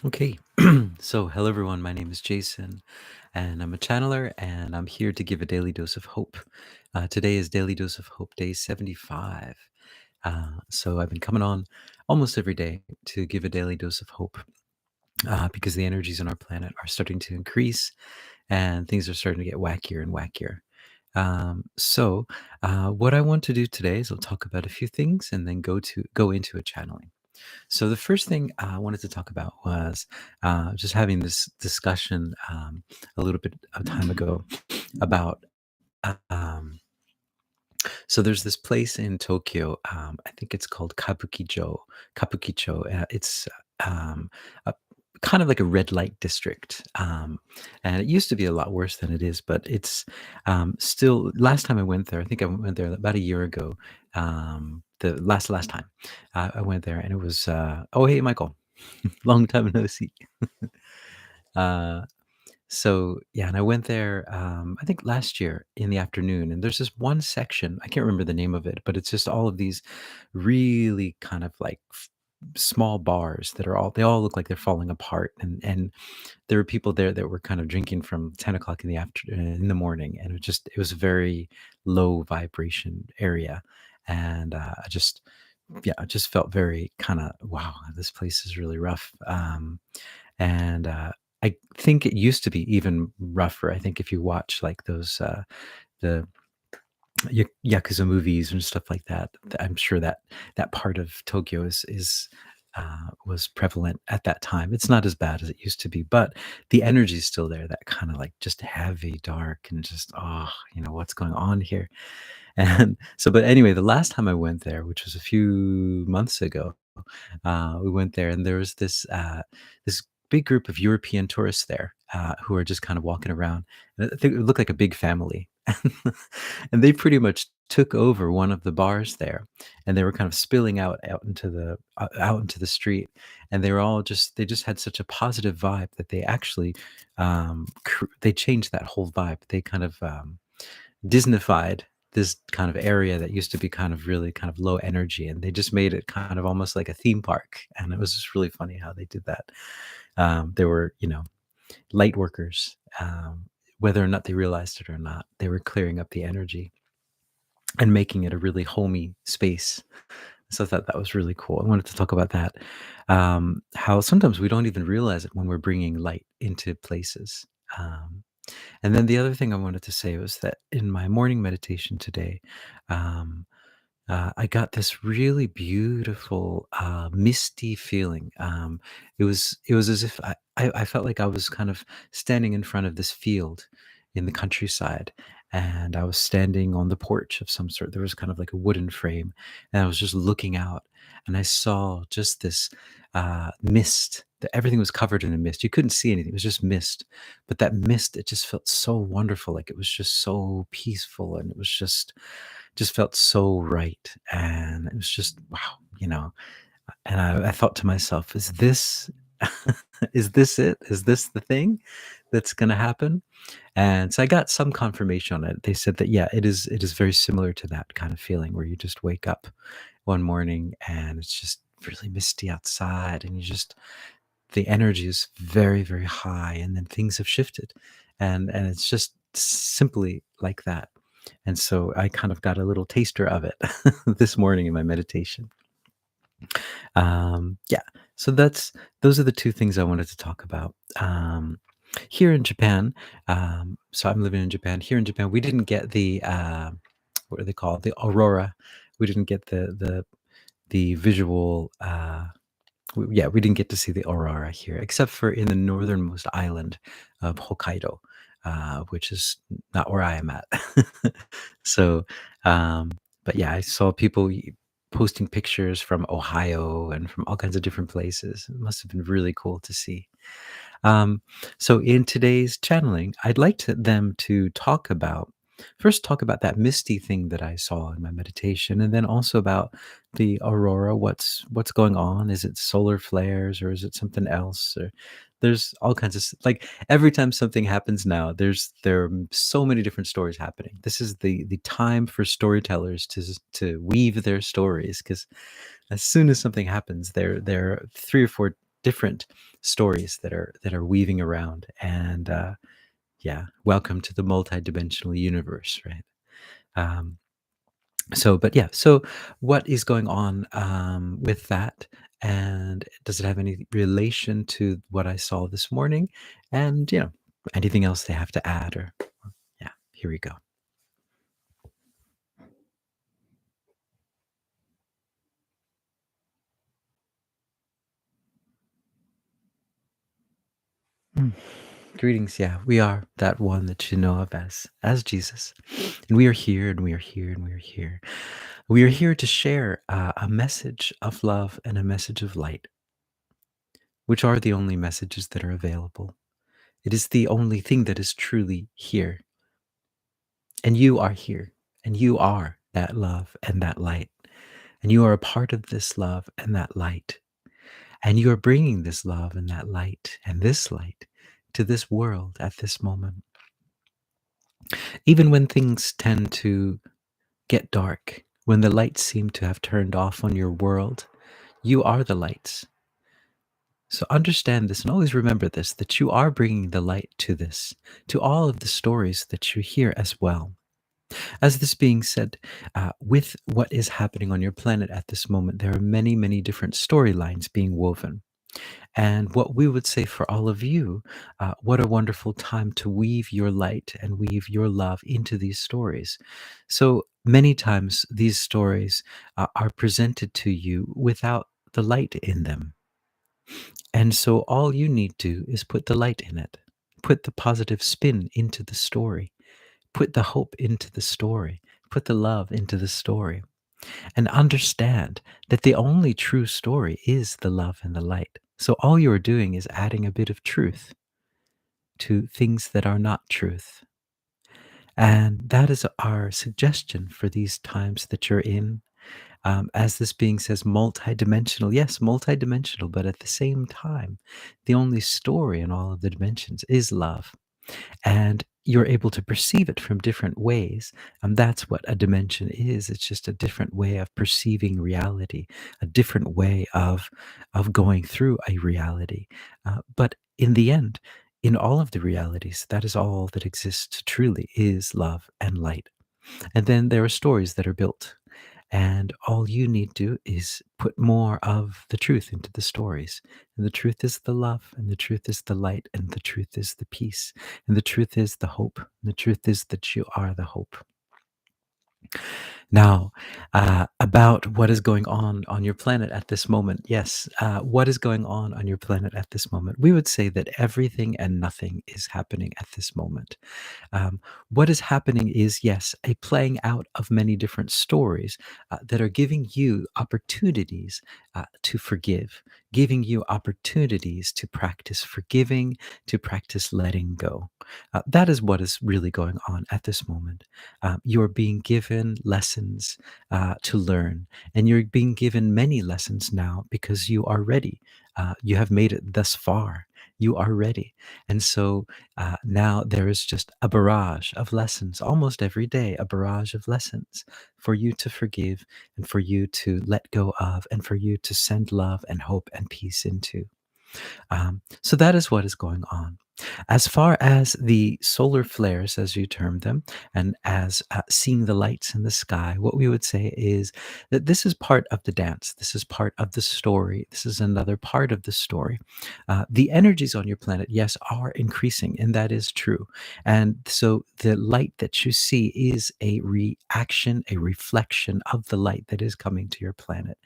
Okay, so hello everyone. My name is Jason, and I'm a channeler, and I'm here to give a daily dose of hope. Today is Daily Dose of Hope Day 75. So I've been coming on almost every day to give a daily dose of hope because the energies on our planet are starting to increase and things are starting to get wackier and wackier. What I want to do today is I'll talk about a few things and then go into a channeling. So the first thing I wanted to talk about was just having this discussion a little bit of time ago about. Um, so there's this place in Tokyo. I think it's called Kabukicho. Kabukicho. It's um, a, kind of like a red light district, and it used to be a lot worse than it is. But it's still. Last time I went there, I think I went there about a year ago. The last time I went there, and it was. Oh, hey, Michael. Long time no see. Uh, so yeah, and I went there, I think last year in the afternoon, and there's this one section, I can't remember the name of it, but it's just all of these really kind of like small bars that are they all look like they're falling apart. And there were people there that were kind of drinking from 10 o'clock in the morning. And it was a very low vibration area. And yeah, I just felt very kind of, wow, this place is really rough. And I think it used to be even rougher. I think if you watch like the yakuza movies and stuff like that, I'm sure that that part of Tokyo is was prevalent at that time. It's not as bad as it used to be, but the energy is still there. That kind of like just heavy, dark, and just what's going on here? And so, but anyway, the last time I went there, which was a few months ago, we went there, and there was this big group of European tourists there who are just kind of walking around. And I think it looked like a big family, and they pretty much took over one of the bars there, and they were kind of spilling out into the street, and they just had such a positive vibe that they actually they changed that whole vibe. They kind of Disneyfied this kind of area that used to be kind of really kind of low energy, and they just made it kind of almost like a theme park. And it was just really funny how they did that. There were, light workers, whether or not they realized it or not, they were clearing up the energy and making it a really homey space. So I thought that was really cool. I wanted to talk about that. How sometimes we don't even realize it when we're bringing light into places. Um, and then the other thing I wanted to say was that in my morning meditation today, um, I got this really beautiful, misty feeling. It was as if I felt like I was kind of standing in front of this field in the countryside, and I was standing on the porch of some sort. There was kind of like a wooden frame, and I was just looking out, and I saw just this mist. Everything was covered in a mist. You couldn't see anything. It was just mist, but that mist, it just felt so wonderful. Like it was just so peaceful, and it was just felt so right. And it was just wow, and I thought to myself, is this is this it? Is this the thing that's going to happen? And so I got some confirmation on it. They said that yeah, it is very similar to that kind of feeling where you just wake up one morning and it's just really misty outside, and the energy is very, very high, and then things have shifted, and it's just simply like that. And so I kind of got a little taster of it this morning in my meditation. Yeah, so those are the two things I wanted to talk about. Here in Japan, so I'm living in Japan. Here in Japan, we didn't get the what do they call it? The aurora. We didn't get the visual. Yeah, we didn't get to see the aurora here, except for in the northernmost island of Hokkaido, which is not where I am at. So, um, but yeah, I saw people posting pictures from Ohio and from all kinds of different places. It must have been really cool to see. Um, so in today's channeling, I'd like them to talk about that misty thing that I saw in my meditation, and then also about the aurora. What's going on? Is it solar flares, or is it something else? Or there's all kinds of like every time something happens now, there are so many different stories happening. This is the time for storytellers to weave their stories, because as soon as something happens, there are three or four. different stories that are weaving around. And yeah, welcome to the multidimensional universe, right? Um, but yeah, so what is going on with that? And does it have any relation to what I saw this morning? And, anything else they have to add? Or, yeah, here we go. Mm. Greetings. Yeah, we are that one that you know of as Jesus, and we are here, and we are here, and we are here. We are here to share a message of love and a message of light, which are the only messages that are available. It is the only thing that is truly here. And you are here, and you are that love and that light. And you are a part of this love and that light. And you are bringing this love and that light and this light to this world at this moment. Even when things tend to get dark, when the lights seem to have turned off on your world, you are the lights. So understand this and always remember this, that you are bringing the light to this, to all of the stories that you hear as well. As this being said, with what is happening on your planet at this moment, there are many, many different storylines being woven. And what we would say for all of you, what a wonderful time to weave your light and weave your love into these stories. So many times these stories are presented to you without the light in them. And so all you need to is put the light in it, put the positive spin into the story, put the hope into the story, put the love into the story, and understand that the only true story is the love and the light. So all you're doing is adding a bit of truth to things that are not truth. And that is our suggestion for these times that you're in. As this being says, multidimensional. Yes, multidimensional, but at the same time, the only story in all of the dimensions is love. And you're able to perceive it from different ways. And that's what a dimension is. It's just a different way of perceiving reality, a different way of going through a reality. But in the end, in all of the realities, that is all that exists truly is love and light. And then there are stories that are built. And all you need to do is put more of the truth into the stories. And the truth is the love, and the truth is the light, and the truth is the peace, and the truth is the hope, and the truth is that you are the hope. Now, about what is going on your planet at this moment. Yes, what is going on your planet at this moment? We would say that everything and nothing is happening at this moment. Um, what is happening is, yes, a playing out of many different stories that are giving you opportunities to forgive, giving you opportunities to practice forgiving, to practice letting go. That is what is really going on at this moment. You are being given lessons to learn, and you're being given many lessons now because you are ready. You have made it thus far. You are ready. And so now there is just a barrage of lessons almost every day, a barrage of lessons for you to forgive and for you to let go of and for you to send love and hope and peace into. So that is what is going on. As far as the solar flares, as you term them, and as seeing the lights in the sky, what we would say is that this is part of the dance. This is part of the story. This is another part of the story. The energies on your planet, yes, are increasing, and that is true. And so the light that you see is a reaction, a reflection of the light that is coming to your planet.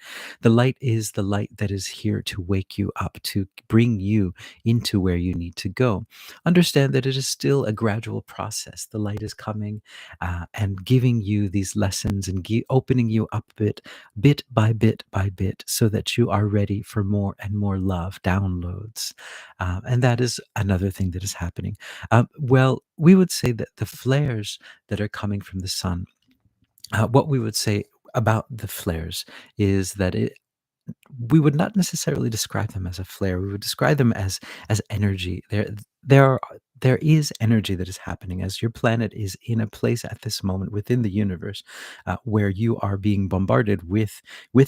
The light is the light that is here to wake you up, to bring you into where you need to go. Understand that it is still a gradual process. The light is coming and giving you these lessons and opening you up bit by bit, so that you are ready for more and more love downloads. And that is another thing that is happening. Well, we would say that the flares that are coming from the sun, what we would say about the flares is that we would not necessarily describe them as a flare. We would describe them as energy. there is energy that is happening as your planet is in a place at this moment within the universe where you are being bombarded with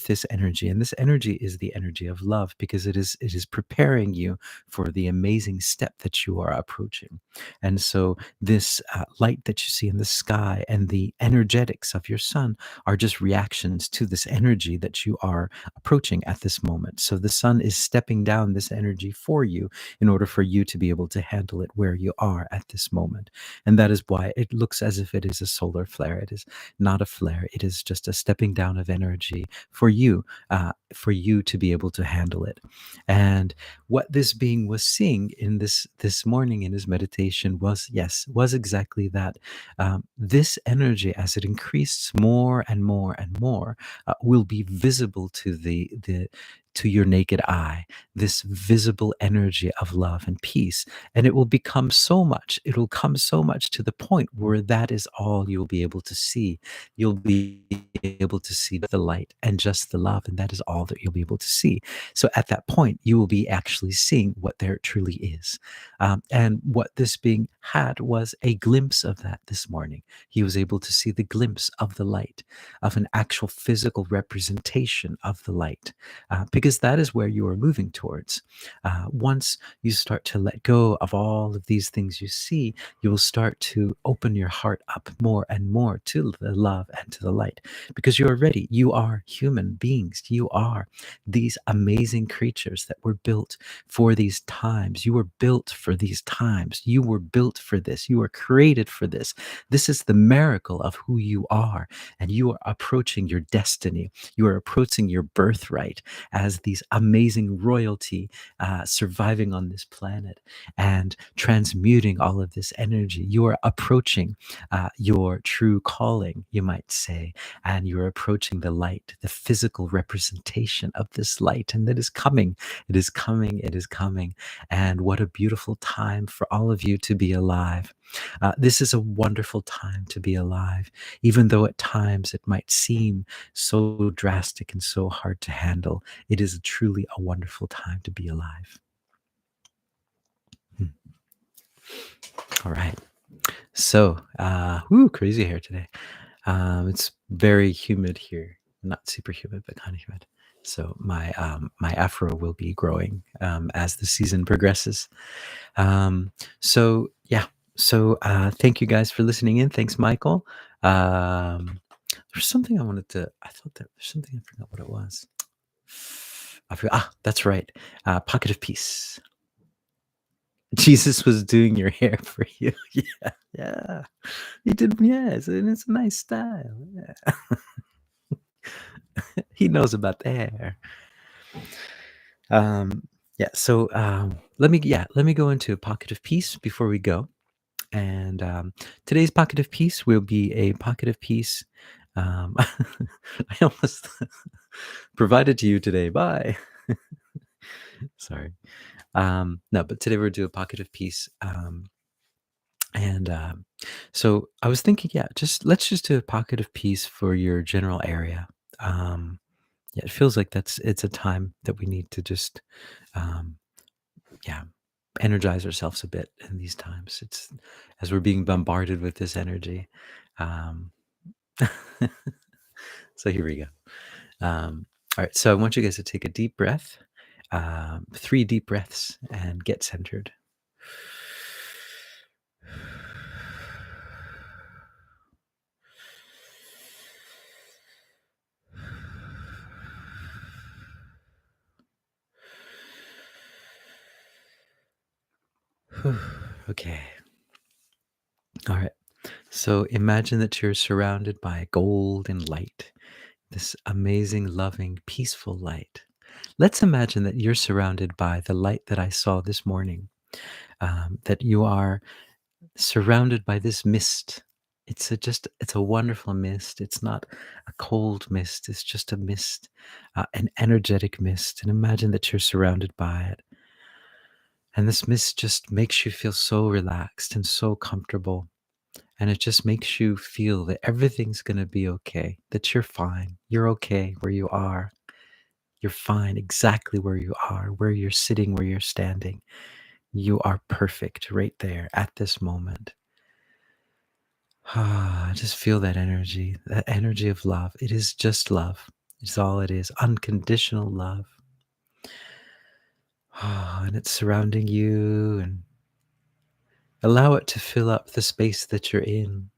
this energy, and this energy is the energy of love because it is preparing you for the amazing step that you are approaching. And so this light that you see in the sky and the energetics of your sun are just reactions to this energy that you are approaching at this moment. So the sun is stepping down this energy for you in order for you to be able to handle it where you are at this moment. And that is why it looks as if it is a solar flare. It is not a flare. It is just a stepping down of energy for you to be able to handle it. And what this being was seeing in this morning in his meditation was, yes, was exactly that. This energy, as it increased more and more and more, will be visible to your naked eye, this visible energy of love and peace. And it will become so much, it'll come so much to the point where that is all you'll be able to see. You'll be able to see the light and just the love, and that is all that you'll be able to see. So at that point, you will be actually seeing what there truly is. And what this being had was a glimpse of that this morning. He was able to see the glimpse of the light, of an actual physical representation of the light, because that is where you are moving towards. Once you start to let go of all of these things you see, you will start to open your heart up more and more to the love and to the light, because you are ready. You are human beings. You are these amazing creatures that were built for these times. You were built for these times. You were built for this. You were created for this. This is the miracle of who you are, and you are approaching your destiny. You are approaching your birthright as these amazing royalty surviving on this planet and transmuting all of this energy. You are approaching your true calling, you might say, and you're approaching the light, the physical representation of this light, and that is coming. It is coming. It is coming. And what a beautiful time for all of you to be alive. This is a wonderful time to be alive, even though at times it might seem so drastic and so hard to handle. It is truly a wonderful time to be alive. Hmm. All right. So, crazy hair today. It's very humid here. Not super humid, but kind of humid. So my afro will be growing as the season progresses. So yeah. So thank you guys for listening in. Thanks, Michael. There's something I wanted to. I thought that there's something I forgot what it was. I forgot. That's right. Pocket of Peace. Jesus was doing your hair for you. Yeah, yeah. He did. Yeah, it's a nice style. Yeah. He knows about the hair. Yeah. So let me go into a pocket of peace before we go. And today's pocket of peace will be a pocket of peace. I almost provided to you today. Bye. Sorry. No, but today we're do a pocket of peace. And so I was thinking, yeah, let's just do a pocket of peace for your general area. Um, yeah, it feels like it's a time that we need to just, um, yeah, energize ourselves a bit in these times. It's as we're being bombarded with this energy. Um, so here we go. All right, so I want you guys to take a deep breath, 3 deep breaths, and get centered. Okay. All right. So imagine that you're surrounded by golden light, this amazing, loving, peaceful light. Let's imagine that you're surrounded by the light that I saw this morning, that you are surrounded by this mist. It's a wonderful mist. It's not a cold mist. It's just a mist, an energetic mist. And imagine that you're surrounded by it. And this mist just makes you feel so relaxed and so comfortable. And it just makes you feel that everything's going to be okay, that you're fine. You're okay where you are. You're fine exactly where you are, where you're sitting, where you're standing. You are perfect right there at this moment. Just feel that energy of love. It is just love. It's all it is. Unconditional love. And it's surrounding you, and allow it to fill up the space that you're in.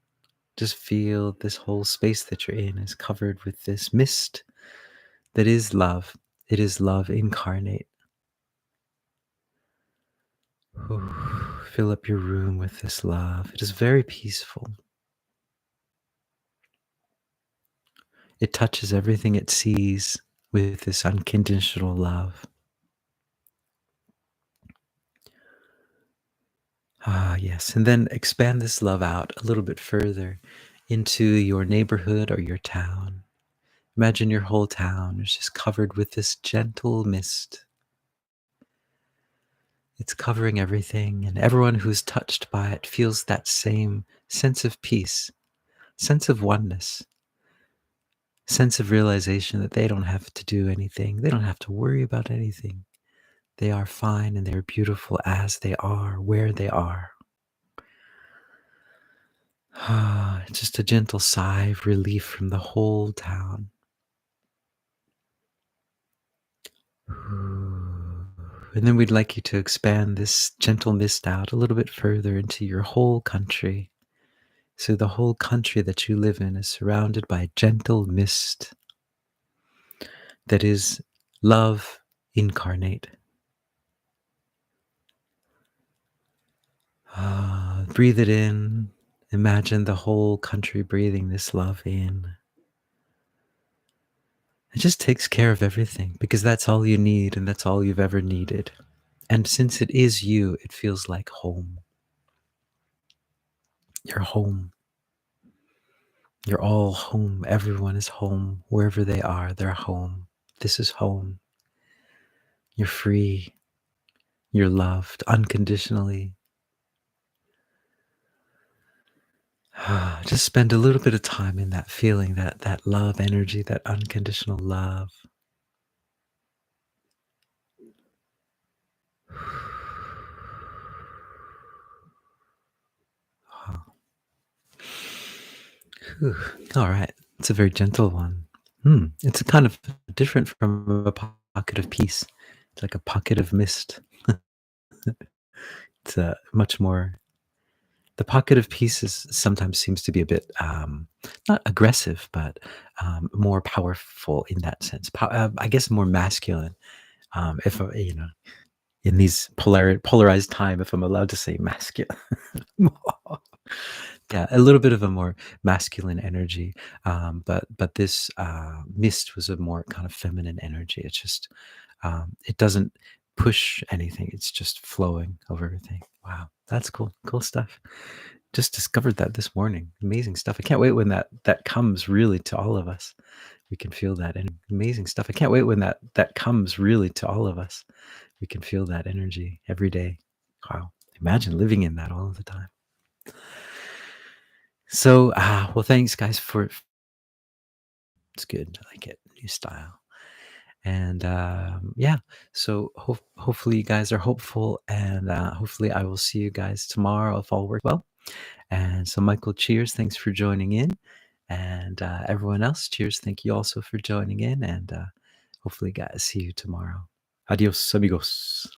Just feel this whole space that you're in is covered with this mist that is love. It is love incarnate. Fill up your room with this love. It is very peaceful. It touches everything it sees with this unconditional love. Yes. And then expand this love out a little bit further into your neighborhood or your town. Imagine your whole town is just covered with this gentle mist. It's covering everything, and everyone who's touched by it feels that same sense of peace, sense of oneness, sense of realization that they don't have to do anything. They don't have to worry about anything. They are fine and they're beautiful as they are, where they are. Just a gentle sigh of relief from the whole town. And then we'd like you to expand this gentle mist out a little bit further into your whole country. So the whole country that you live in is surrounded by a gentle mist that is love incarnate. Breathe it in. Imagine the whole country breathing this love in. It just takes care of everything because that's all you need and that's all you've ever needed. And since it is you, it feels like home. You're home. You're all home. Everyone is home. Wherever they are, they're home. This is home. You're free. You're loved unconditionally. Just spend a little bit of time in that feeling, that love energy, that unconditional love. Whew. All right. It's a very gentle one. It's a kind of different from a pocket of peace. It's like a pocket of mist. It's a much more. The pocket of peace sometimes seems to be a bit not aggressive, but more powerful in that sense. I guess more masculine. If in these polarized time, if I'm allowed to say masculine. Yeah, a little bit of a more masculine energy, but this mist was a more kind of feminine energy. It's just it doesn't push anything; it's just flowing over everything. Wow, that's cool, cool stuff. Just discovered that this morning. Amazing stuff. I can't wait when that comes really to all of us. We can feel that amazing stuff. I can't wait when that comes really to all of us. We can feel that energy every day. Wow, imagine living in that all the time. So, well, thanks, guys, for it's good. I like it. New style. And yeah, so hopefully you guys are hopeful, and hopefully I will see you guys tomorrow if all works well. And so, Michael, cheers. Thanks for joining in. And everyone else, cheers. Thank you also for joining in. And hopefully, guys, see you tomorrow. Adios, amigos.